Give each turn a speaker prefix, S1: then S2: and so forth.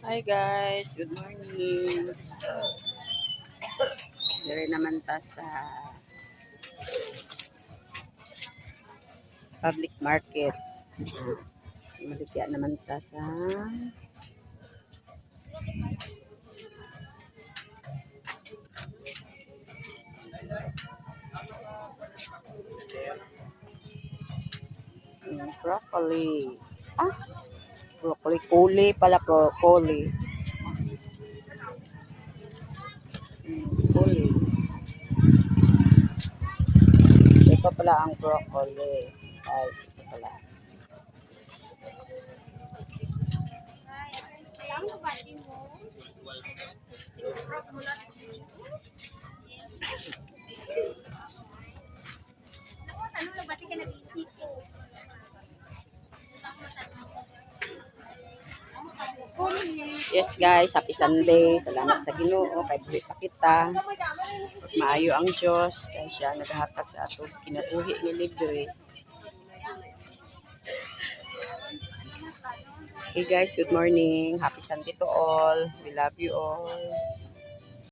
S1: Hi guys, good morning. Dire naman ta sa public market. Maligya naman ta sa broccoli. Ah, broccoli. Kuli pala, broccoli. Kuli. Ito pala ang broccoli. Guys, ito pala. Yes guys, happy Sunday. Salamat sa Ginoo kay buhi pa kita. Maayo ang Diyos kay siya nagahatag sa ato kinabuhi ni libre. Hey guys, good morning. Happy Sunday to all. We love you all.